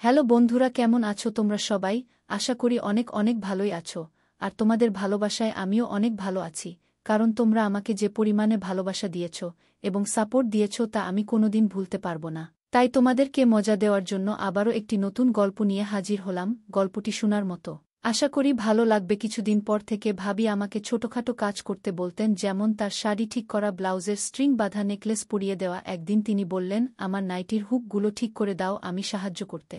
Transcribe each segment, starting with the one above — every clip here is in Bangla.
হ্যালো বন্ধুরা, কেমন আছো তোমরা সবাই? আশা করি অনেক অনেক ভালোই আছো। আর তোমাদের ভালোবাসায় আমিও অনেক ভালো আছি, কারণ তোমরা আমাকে যে পরিমাণে ভালোবাসা দিয়েছ এবং সাপোর্ট দিয়েছ তা আমি কোনোদিন ভুলতে পারব না। তাই তোমাদেরকে মজা দেওয়ার জন্য আবারও একটি নতুন গল্প নিয়ে হাজির হলাম, গল্পটি শোনার মতো। আশা করি ভালো লাগবে। কিছুদিন পর থেকে ভাবি আমাকে ছোটখাটো কাজ করতে বলতেন, যেমন তার শাড়ি ঠিক করা, ব্লাউজের স্ট্রিং বাঁধা, নেকলেস পরিয়ে দেওয়া। একদিন তিনি বললেন, আমার নাইটির হুকগুলো ঠিক করে দাও, আমি সাহায্য করতে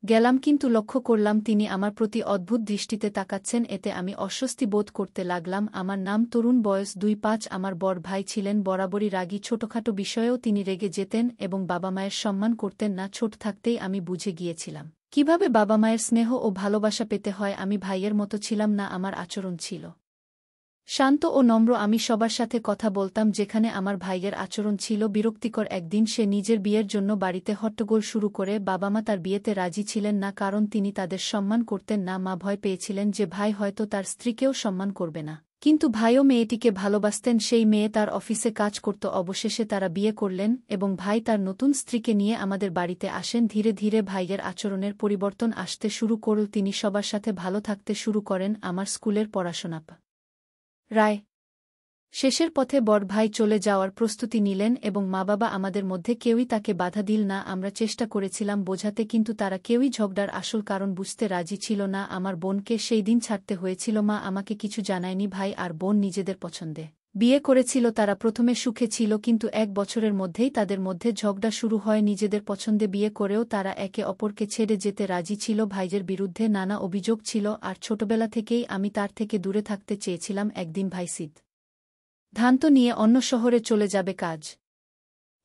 গেলাম, কিন্তু লক্ষ্য করলাম তিনি আমার প্রতি অদ্ভুত দৃষ্টিতে তাকাচ্ছেন। এতে আমি অস্বস্তি বোধ করতে লাগলাম। আমার নাম তরুণ, বয়স ২৫। আমার বড় ভাই ছিলেন বরাবরই রাগী, ছোটখাটো বিষয়েও তিনি রেগে যেতেন এবং বাবা মায়ের সম্মান করতেন না। ছোট থাকতেই আমি বুঝে গিয়েছিলাম কিভাবে বাবা মায়ের স্নেহ ও ভালোবাসা পেতে হয়। আমি ভাইয়ের মতো ছিলাম না, আমার আচরণ ছিল শান্ত ও নম্র। আমি সবার সাথে কথা বলতাম, যেখানে আমার ভাইয়ের আচরণ ছিল বিরক্তিকর। একদিন সে নিজের বিয়ের জন্য বাড়িতে হট্টগোল শুরু করে। বাবা মা তার বিয়েতে রাজি ছিলেন না, কারণ তিনি তাদের সম্মান করতেন না। মা ভয় পেয়েছিলেন যে ভাই হয়তো তার স্ত্রীকেও সম্মান করবে না, কিন্তু ভাইও মেয়েটিকে ভালোবাসতেন। সেই মেয়ে তার অফিসে কাজ করত। অবশেষে তারা বিয়ে করলেন এবং ভাই তার নতুন স্ত্রীকে নিয়ে আমাদের বাড়িতে আসেন। ধীরে ধীরে ভাইয়ের আচরণের পরিবর্তন আসতে শুরু করল। তিনি সবার সাথে ভালো থাকতে শুরু করেন। আমার স্কুলের পড়াশোনা রায় শেষের পথে বড় ভাই চলে যাওয়ার প্রস্তুতি নিলেন এবং মা বাবা আমাদের মধ্যে কেউই তাকে বাধা দিল না। আমরা চেষ্টা করেছিলাম বোঝাতে, কিন্তু তারা কেউই ঝগড়ার আসল কারণ বুঝতে রাজি ছিল না। আমার বোনকে সেই দিন ছাড়তে হয়েছিল। মা আমাকে কিছু জানায়নি। ভাই আর বোন নিজেদের পছন্দে বিয়ে করেছিল। তারা প্রথমে সুখে ছিল, কিন্তু ১ বছরের মধ্যেই তাদের মধ্যে ঝগড়া শুরু হয়। নিজেদের পছন্দে বিয়ে করেও তারা একে অপরকে ছেড়ে যেতে রাজি ছিল। ভাইয়ের বিরুদ্ধে নানা অভিযোগ ছিল, আর ছোটবেলা থেকেই আমি তার থেকে দূরে থাকতে চেয়েছিলাম। একদিন ভাই সিদ্ধান্ত নিয়ে অন্য শহরে চলে যাবে কাজ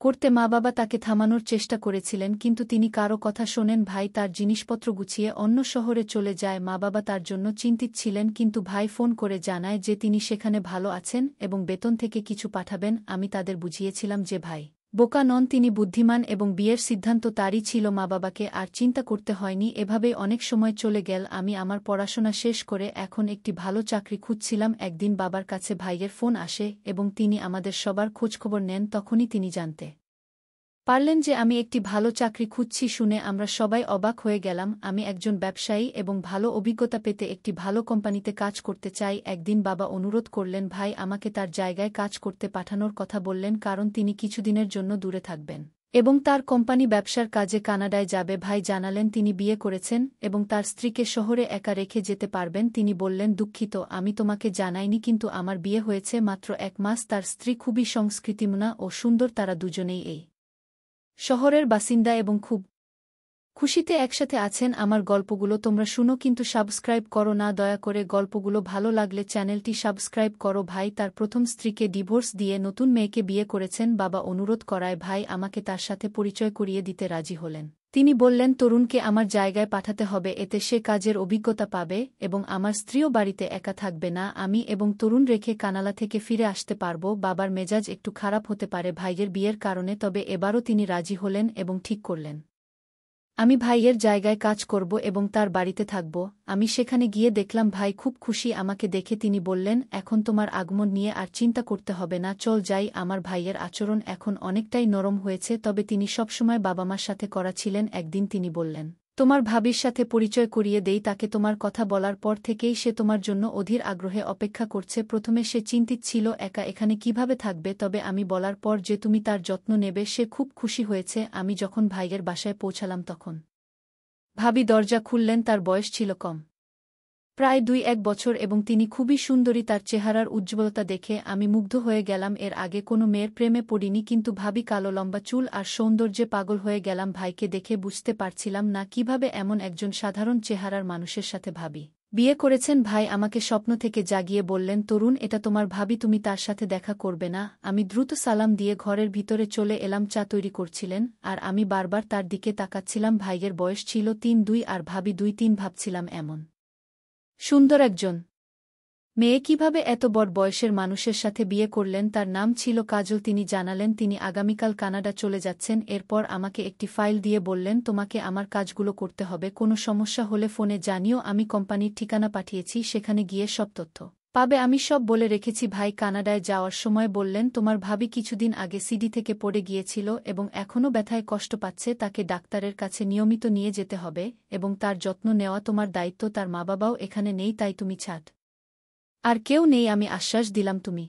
করতে। মা বাবা তাকে থামানোর চেষ্টা করেছিলেন, কিন্তু তিনি কারও কথা শোনেন। ভাই তার জিনিসপত্র গুছিয়ে অন্য শহরে চলে যায়। মা বাবা তার জন্য চিন্তিত ছিলেন, কিন্তু ভাই ফোন করে জানায় যে তিনি সেখানে ভালো আছেন এবং বেতন থেকে কিছু পাঠাবেন। আমি তাদের বুঝিয়েছিলাম যে ভাই বোকা নন, তিনি বুদ্ধিমান এবং বিয়ের সিদ্ধান্ত তারই ছিল। মা বাবাকে আর চিন্তা করতে হয়নি। এভাবেই অনেক সময় চলে গেল। আমি আমার পড়াশোনা শেষ করে এখন একটি ভালো চাকরি খুঁজছিলাম। একদিন বাবার কাছে ভাইয়ের ফোন আসে এবং তিনি আমাদের সবার খোঁজখবর নেন। তখনই তিনি জানতে পারলেন যে আমি একটি ভালো চাকরি খুঁজছি। শুনে আমরা সবাই অবাক হয়ে গেলাম। আমি একজন ব্যবসায়ী এবং ভালো অভিজ্ঞতা পেতে একটি ভালো কোম্পানিতে কাজ করতে চাই। একদিন বাবা অনুরোধ করলেন, ভাই আমাকে তার জায়গায় কাজ করতে পাঠানোর কথা বললেন, কারণ তিনি কিছুদিনের জন্য দূরে থাকবেন এবং তার কোম্পানি ব্যবসার কাজে কানাডায় যাবে। ভাই জানালেন তিনি বিয়ে করেছেন এবং তার স্ত্রীকে শহরে একা রেখে যেতে পারবেন। তিনি বললেন, দুঃখিত আমি তোমাকে জানাইনি, কিন্তু আমার বিয়ে হয়েছে মাত্র ১ মাস। তার স্ত্রী খুবই সংস্কৃতিমনা ও সুন্দর। তারা দুজনেই এই শহরের বাসিন্দা এবং খুব খুশিতে একসাথে আছেন। আমার গল্পগুলো তোমরা শুনো, কিন্তু সাবস্ক্রাইব করো না দয়া করে। গল্পগুলো ভালো লাগলে চ্যানেলটি সাবস্ক্রাইব করো। ভাই তার প্রথম স্ত্রীকে ডিভোর্স দিয়ে নতুন মেয়েকে বিয়ে করেছেন। বাবা অনুরোধ করায় ভাই আমাকে তার সাথে পরিচয় করিয়ে দিতে রাজি হলেন। তিনি বললেন, তরুণকে আমার জায়গায় পাঠাতে হবে, এতে সে কাজের অভিজ্ঞতা পাবে এবং আমার স্ত্রীও বাড়িতে একা থাকবে না। আমি এবং তরুণ রেখে কানাডা থেকে ফিরে আসতে পারব। বাবার মেজাজ একটু খারাপ হতে পারে ভাইয়ের বিয়ের কারণে, তবে এবারও তিনি রাজি হলেন এবং ঠিক করলেন আমি ভাইয়ের জায়গায় কাজ করব এবং তার বাড়িতে থাকব। আমি সেখানে গিয়ে দেখলাম ভাই খুব খুশি আমাকে দেখে। তিনি বললেন, এখন তোমার আগমন নিয়ে আর চিন্তা করতে হবে না, চল যাই। আমার ভাইয়ের আচরণ এখন অনেকটাই নরম হয়েছে, তবে তিনি সবসময় বাবা মার সাথে করা ছিলেন। একদিন তিনি বললেন, তোমার ভাবির সাথে পরিচয় করিয়ে দেই তাকে। তোমার কথা বলার পর থেকেই সে তোমার জন্য অধীর আগ্রহে অপেক্ষা করছে। প্রথমে সে চিন্তিত ছিল একা এখানে কিভাবে থাকবে, তবে আমি বলার পর যে তুমি তার যত্ন নেবে সে খুব খুশি হয়েছে। আমি যখন ভাইয়ের বাসায় পৌঁছালাম তখন ভাবি দরজা খুললেন। তার বয়স ছিল কম, প্রায় ২-১ বছর, এবং তিনি খুবই সুন্দরী। তার চেহারার উজ্জ্বলতা দেখে আমি মুগ্ধ হয়ে গেলাম। এর আগে কোনো মেয়ের প্রেমে পড়িনি, কিন্তু ভাবি কালো লম্বা চুল আর সৌন্দর্যে পাগল হয়ে গেলাম। ভাইকে দেখে বুঝতে পারছিলাম না কিভাবে এমন একজন সাধারণ চেহারার মানুষের সাথে ভাবি বিয়ে করেছেন। ভাই আমাকে স্বপ্ন থেকে জাগিয়ে বললেন, তরুণ এটা তোমার ভাবি, তুমি তার সাথে দেখা করবে না? আমি দ্রুত সালাম দিয়ে ঘরের ভিতরে চলে এলাম। চা তৈরি করছিলেন আর আমি বারবার তার দিকে তাকাচ্ছিলাম। ভাইয়ের বয়স ছিল ৩-২ আর ভাবি ২-৩। ভাবছিলাম এমন সুন্দর একজন মেয়ে কিভাবে এত বড় বয়সের মানুষের সাথে বিয়ে করলেন। তার নাম ছিল কাজল। তিনি জানালেন তিনি আগামীকাল কানাডা চলে যাচ্ছেন। এরপর আমাকে একটি ফাইল দিয়ে বললেন, তোমাকে আমার কাজগুলো করতে হবে, কোনো সমস্যা হলে ফোনে জানিও। আমি কোম্পানির ঠিকানা পাঠিয়েছি, সেখানে গিয়ে সব তথ্য পাবে আমি সব বলে রেখেছি। ভাই কানাডায় যাওয়ার সময় বললেন তোমার ভাবি কিছুদিন আগে সিডি থেকে পড়ে গিয়েছিল এবং এখনও ব্যথায় কষ্ট পাচ্ছে, তাকে ডাক্তারের কাছে নিয়মিত নিয়ে যেতে হবে এবং তার যত্ন নেওয়া তোমার দায়িত্ব। তার মা বাবাও এখানে নেই, তাই তুমি ছাড় আর কেউ নেই, আমি আশ্বাস দিলাম। তুমি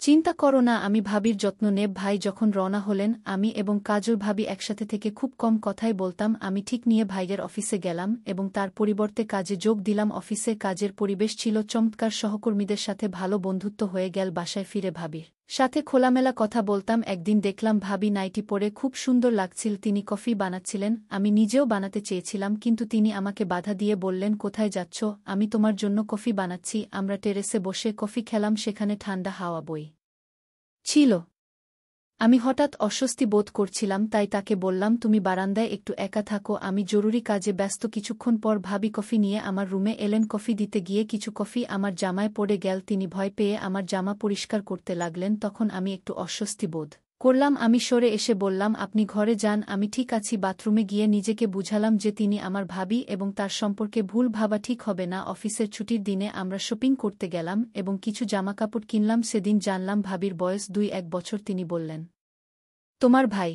চিন্তা করো না, আমি ভাবির যত্ন নেব। ভাই যখন রওনা হলেন আমি এবং কাজল ভাবি একসাথে থেকে খুব কম কথাই বলতাম। আমি ঠিক নিয়ে ভাইয়ের অফিসে গেলাম এবং তার পরিবর্তে কাজে যোগ দিলাম। অফিসে কাজের পরিবেশ ছিল চমৎকার, সহকর্মীদের সাথে ভালো বন্ধুত্ব হয়ে গেল। বাসায় ফিরে ভাবির সাথে খোলামেলা কথা বলতাম। একদিন দেখলাম ভাবি নাইটি পরে খুব সুন্দর লাগছিল, তিনি কফি বানাচ্ছিলেন। আমি নিজেও বানাতে চেয়েছিলাম কিন্তু তিনি আমাকে বাধা দিয়ে বললেন, কোথায় যাচ্ছ? আমি তোমার জন্য কফি বানাচ্ছি। আমরা টেরেসে বসে কফি খেলাম, সেখানে ঠান্ডা হাওয়া বই ছিল। আমি হঠাৎ অস্বস্তি বোধ করছিলাম, তাই তাকে বললাম তুমি বারান্দায় একটু একা থাকো, আমি জরুরি কাজে ব্যস্ত। কিছুক্ষণ পর ভাবি কফি নিয়ে আমার রুমে এলেন। কফি দিতে গিয়ে কিছু কফি আমার জামায় পড়ে গেল। তিনি ভয় পেয়ে আমার জামা পরিষ্কার করতে লাগলেন। তখন আমি একটু অস্বস্তি বোধ করলাম। আমি সরে এসে বললাম, আপনি ঘরে যান, আমি ঠিক আছি। বাথরুমে গিয়ে নিজেকে বুঝালাম যে তিনি আমার ভাবি এবং তার সম্পর্কে ভুল ভাবা ঠিক হবে না। অফিসের ছুটির দিনে আমরা শপিং করতে গেলাম এবং কিছু জামাকাপড় কিনলাম। সেদিন জানলাম ভাবির বয়স 2-1 বছর। তিনি বললেন, তোমার ভাই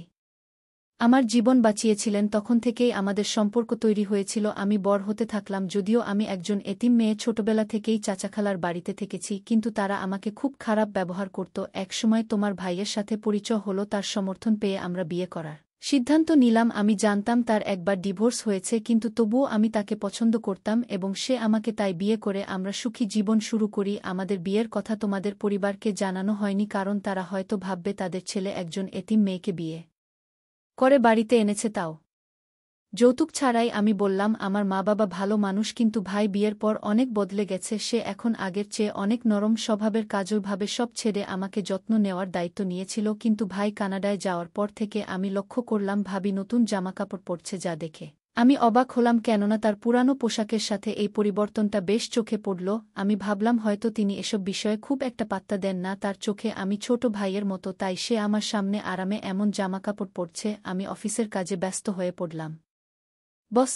আমার জীবন বাঁচিয়েছিলেন। তখন থেকেই আমাদের সম্পর্ক তৈরি হয়েছিল। আমি বড় হতে থাকলাম। যদিও আমি একজন এতিম মেয়ে, ছোটবেলা থেকেই চাচাখালার বাড়িতে থেকেছি, কিন্তু তারা আমাকে খুব খারাপ ব্যবহার করত। একসময় তোমার ভাইয়ের সাথে পরিচয় হলো, তার সমর্থন পেয়ে আমরা বিয়ে করার সিদ্ধান্ত নিলাম। আমি জানতাম তার একবার ডিভোর্স হয়েছে, কিন্তু তবুও আমি তাকে পছন্দ করতাম এবং সে আমাকে, তাই বিয়ে করে আমরা সুখী জীবন শুরু করি। আমাদের বিয়ের কথা তোমাদের পরিবারকে জানানো হয়নি, কারণ তারা হয়তো ভাববে তাদের ছেলে একজন এতিম মেয়েকে বিয়ে করে বাড়িতে এনেছে, তাও যৌতুক ছাড়াই। আমি বললাম, আমার মা বাবা ভালো মানুষ, কিন্তু ভাই বিয়ের পর অনেক বদলে গেছে। সে এখন আগের চেয়ে অনেক নরম স্বভাবের। কাজল ভাবে সব ছেড়ে আমাকে যত্ন নেওয়ার দায়িত্ব নিয়েছিল, কিন্তু ভাই কানাডায় যাওয়ার পর থেকে আমি লক্ষ্য করলাম ভাবি নতুন জামাকাপড় পরছে, যা দেখে আমি অবাক হলাম, কেননা তার পুরানো পোশাকের সাথে এই পরিবর্তনটা বেশ চোখে পড়ল। আমি ভাবলাম হয়তো তিনি এসব বিষয়ে খুব একটা পাত্তা দেন না। তার চোখে আমি ছোট ভাইয়ের মতো, তাই সে আমার সামনে আরামে এমন জামাকাপড় পরছে। আমি অফিসের কাজে ব্যস্ত হয়ে পড়লাম। বস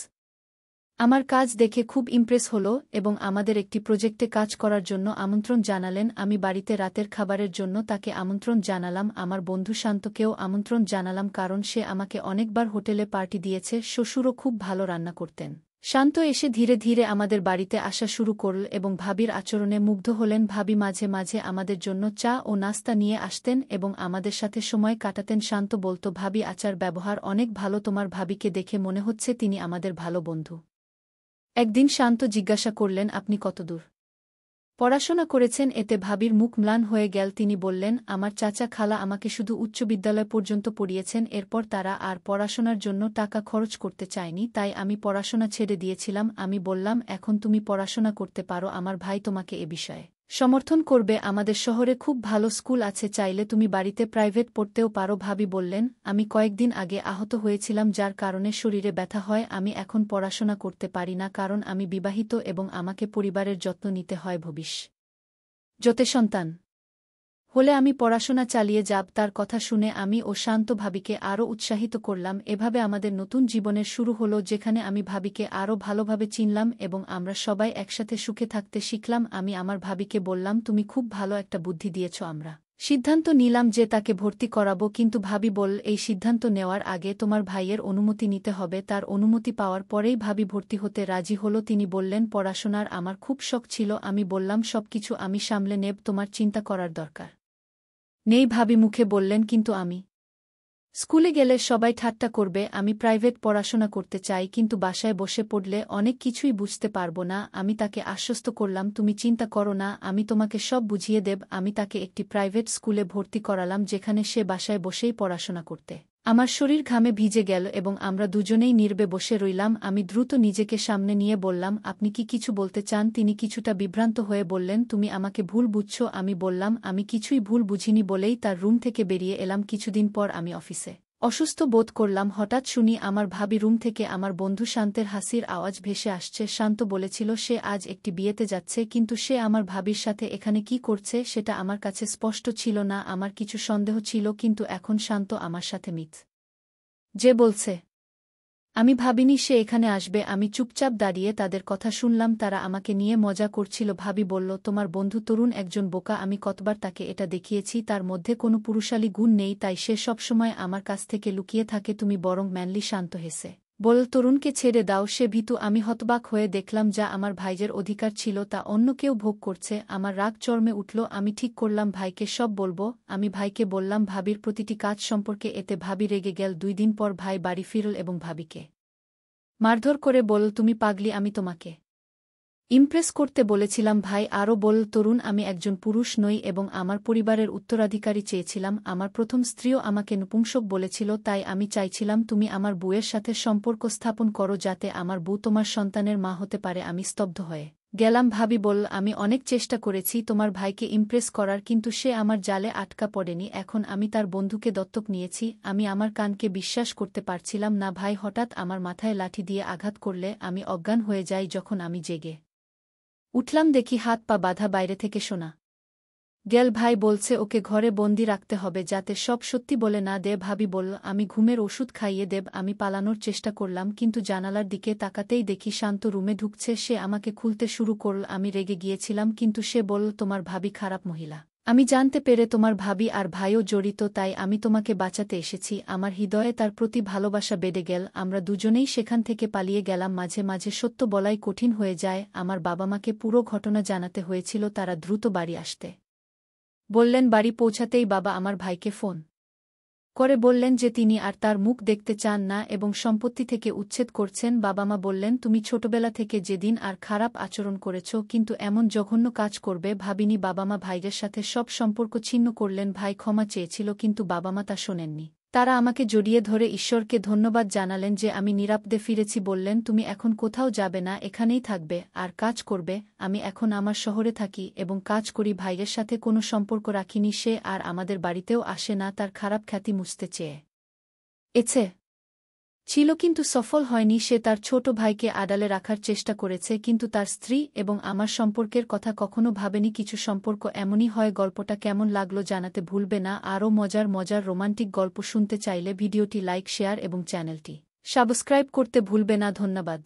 আমার কাজ দেখে খুব ইমপ্রেস হল এবং আমাদের একটি প্রজেক্টে কাজ করার জন্য আমন্ত্রণ জানালেন। আমি বাড়িতে রাতের খাবারের জন্য তাকে আমন্ত্রণ জানালাম। আমার বন্ধু শান্তকেও আমন্ত্রণ জানালাম, কারণ সে আমাকে অনেকবার হোটেলে পার্টি দিয়েছে। শ্বশুরও খুব ভালো রান্না করতেন। শান্ত এসে ধীরে ধীরে আমাদের বাড়িতে আসা শুরু করল এবং ভাবির আচরণে মুগ্ধ হলেন। ভাবি মাঝে মাঝে আমাদের জন্য চা ও নাস্তা নিয়ে আসতেন এবং আমাদের সাথে সময় কাটাতেন। শান্ত বলতো, ভাবি আচার ব্যবহার অনেক ভালো, তোমার ভাবিকে দেখে মনে হচ্ছে তিনি আমাদের ভালো বন্ধু। একদিন শান্ত জিজ্ঞাসা করলেন, আপনি কতদূর পড়াশোনা করেছেন? এতে ভাবির মুখ ম্লান হয়ে গেল। তিনি বললেন, আমার চাচা খালা আমাকে শুধু উচ্চ বিদ্যালয় পর্যন্ত পড়িয়েছেন, এরপর তারা আর পড়াশোনার জন্য টাকা খরচ করতে চায়নি, তাই আমি পড়াশোনা ছেড়ে দিয়েছিলাম। আমি বললাম, এখন তুমি পড়াশোনা করতে পারো, আমার ভাই তোমাকে এ বিষয়ে সমর্থন করবে। আমাদের শহরে খুব ভালো স্কুল আছে, চাইলে তুমি বাড়িতে প্রাইভেট পড়তেও পারো। ভাবি বললেন, আমি কয়েকদিন আগে আহত হয়েছিলাম, যার কারণে শরীরে ব্যথা হয়। আমি এখন পড়াশোনা করতে পারি না, কারণ আমি বিবাহিত এবং আমাকে পরিবারের যত্ন নিতে হয়। ভবিষ্যতে সন্তান হলে আমি পড়াশোনা চালিয়ে যাব। তার কথা শুনে আমি ও শান্ত ভাবিকে আরও উৎসাহিত করলাম। এভাবে আমাদের নতুন জীবনের শুরু হলো, যেখানে আমি ভাবিকে আরও ভালোভাবে চিনলাম এবং আমরা সবাই একসাথে সুখে থাকতে শিখলাম। আমি আমার ভাবিকে বললাম, তুমি খুব ভালো একটা বুদ্ধি দিয়েছ। আমরা সিদ্ধান্ত নিলাম যে তাকে ভর্তি করাবো, কিন্তু ভাবি বল, এই সিদ্ধান্ত নেওয়ার আগে তোমার ভাইয়ের অনুমতি নিতে হবে। তার অনুমতি পাওয়ার পরেই ভাবি ভর্তি হতে রাজি হলো। তিনি বললেন, পড়াশোনার আমার খুব শখ ছিল। আমি বললাম, সবকিছু আমি সামলে নেব, তোমার চিন্তা করার দরকার নেই। ভাবি মুখে বললেন, কিন্তু আমি স্কুলে গেলে সবাই ঠাট্টা করবে। আমি প্রাইভেট পড়াশোনা করতে চাই, কিন্তু বাসায় বসে পড়লে অনেক কিছুই বুঝতে পারবো না। আমি তাকে আশ্বস্ত করলাম, তুমি চিন্তা করো না, আমি তোমাকে সব বুঝিয়ে দেব। আমি তাকে একটি প্রাইভেট স্কুলে ভর্তি করালাম, যেখানে সে বাসায় বসেই পড়াশোনা করতে। আমার শরীর ঘামে ভিজে গেল এবং আমরা দুজনেই নীরবে বসে রইলাম। আমি দ্রুত নিজেকে সামনে নিয়ে বললাম, আপনি কি কিছু বলতে চান? তিনি কিছুটা বিভ্রান্ত হয়ে বললেন, তুমি আমাকে ভুল বুঝছ। আমি বললাম, আমি কিছুই ভুল বুঝিনি বলেই তার রুম থেকে বেরিয়ে এলাম। কিছুদিন পর আমি অফিসে অসুস্থ বোধ করলাম। হঠাৎ শুনি আমার ভাবি রুম থেকে আমার বন্ধু শান্তের হাসির আওয়াজ ভেসে আসছে। শান্ত বলেছিল সে আজ একটি বিয়েতে যাচ্ছে, কিন্তু সে আমার ভাবির সাথে এখানে কি করছে সেটা আমার কাছে স্পষ্ট ছিল না। আমার কিছু সন্দেহ ছিল, কিন্তু এখন শান্ত আমার সাথে যে বলছে আমি ভাবিনি সে এখানে আসবে। আমি চুপচাপ দাঁড়িয়ে তাদের কথা শুনলাম। তারা আমাকে নিয়ে মজা করছিল। ভাবি বলল, তোমার বন্ধু তরুণ একজন বোকা। আমি কতবার তাকে এটা দেখিয়েছি তার মধ্যে কোনো পুরুষালী গুণ নেই, তাই সে সবসময় আমার কাছ থেকে লুকিয়ে থাকে। তুমি বরং ম্যানলি। শান্ত হেসে বল, তরুণকে ছেড়ে দাও, সে ভীতু। আমি হতবাক হয়ে দেখলাম যা আমার ভাইয়ের অধিকার ছিল তা অন্য কেউ ভোগ করছে। আমার রাগ চরমে উঠল। আমি ঠিক করলাম ভাইকে সব বলবো। আমি ভাইকে বললাম ভাবির প্রতিটি কাজ সম্পর্কে। এতে ভাবি রেগে গেল। 2 দিন পর ভাই বাড়ি ফিরল এবং ভাবিকে মারধর করে বলল, তুমি পাগলি, আমি তোমাকে ইমপ্রেস করতে বলেছিলাম। ভাই আরও বলল, তরুণ, আমি একজন পুরুষ নই এবং আমার পরিবারের উত্তরাধিকারী চেয়েছিলাম। আমার প্রথম স্ত্রীও আমাকে নপুংসক বলেছিল, তাই আমি চাইছিলাম তুমি আমার বউয়ের সাথে সম্পর্ক স্থাপন করো যাতে আমার বউ তোমার সন্তানের মা হতে পারে। আমি স্তব্ধ হয়ে গেলাম। ভাবি বলল, আমি অনেক চেষ্টা করেছি তোমার ভাইকে ইমপ্রেস করার, কিন্তু সে আমার জালে আটকা পড়েনি। এখন আমি তার বন্ধুকে দত্তক নিয়েছি। আমি আমার কানকে বিশ্বাস করতে পারছিলাম না। ভাই হঠাৎ আমার মাথায় লাঠি দিয়ে আঘাত করলে আমি অজ্ঞান হয়ে যাই। যখন আমি জেগে উঠলাম দেখি হাত পা বাঁধা। বাইরে থেকে শোনা গেল ভাই বলছে ওকে ঘরে বন্দি রাখতে হবে যাতে সব সত্যি বলে না দে। ভাবি বলল, আমি ঘুমের ওষুধ খাইয়ে দেব। আমি পালানোর চেষ্টা করলাম, কিন্তু জানালার দিকে তাকাতেই দেখি শান্ত রুমে ঢুকছে। সে আমাকে খুলতে শুরু করল। আমি রেগে গিয়েছিলাম, কিন্তু সে বলল, তোমার ভাবি খারাপ মহিলা। আমি জানতে পেরে তোমার ভাবি আর ভাইও জড়িত, তাই আমি তোমাকে বাঁচাতে এসেছি। আমার হৃদয়ে তার প্রতি ভালোবাসা বেড়ে গেল। আমরা দুজনেই সেখান থেকে পালিয়ে গেলাম। মাঝে মাঝে সত্য বলাই কঠিন হয়ে যায়। আমার বাবা মাকে পুরো ঘটনা জানাতে হয়েছিল। তারা দ্রুত বাড়ি আসতে বললেন। বাড়ি পৌঁছাতেই বাবা আমার ভাইকে ফোন করে বললেন যে তিনি আর তার মুখ দেখতে চান না এবং সম্পত্তি থেকে উচ্ছেদ করছেন। বাবা মা বললেন, তুমি ছোটবেলা থেকে যেদিন আর খারাপ আচরণ করেছ, কিন্তু এমন জঘন্য কাজ করবে ভাবিনি। বাবা মা ভাইয়ের সাথে সব সম্পর্ক ছিন্ন করলেন। ভাই ক্ষমা চেয়েছিল, কিন্তু বাবা মা তা শোনেননি। তারা আমাকে জড়িয়ে ধরে ঈশ্বরকে ধন্যবাদ জানালেন যে আমি নিরাপদে ফিরেছি। বললেন, তুমি এখন কোথাও যাবে না, এখানেই থাকবে আর কাজ করবে। আমি এখন আমার শহরে থাকি এবং কাজ করি। ভাইয়ের সাথে কোনো সম্পর্ক রাখিনি। সে আর আমাদের বাড়িতেও আসে না। তার খারাপ খ্যাতি মুছতে চেয়েছে ছিল, কিন্তু সফল হয়নি। সে তার ছোট ভাইকে আড়ালে রাখার চেষ্টা করেছে, কিন্তু তার স্ত্রী এবং আমার সম্পর্কের কথা কখনো ভাবেনি। কিছু সম্পর্ক এমনই হয়। গল্পটা কেমন লাগলো জানাতে ভুলবে না। আরও মজার মজার রোমান্টিক গল্প শুনতে চাইলে ভিডিওটি লাইক, শেয়ার এবং চ্যানেলটি সাবস্ক্রাইব করতে ভুলবে না। ধন্যবাদ।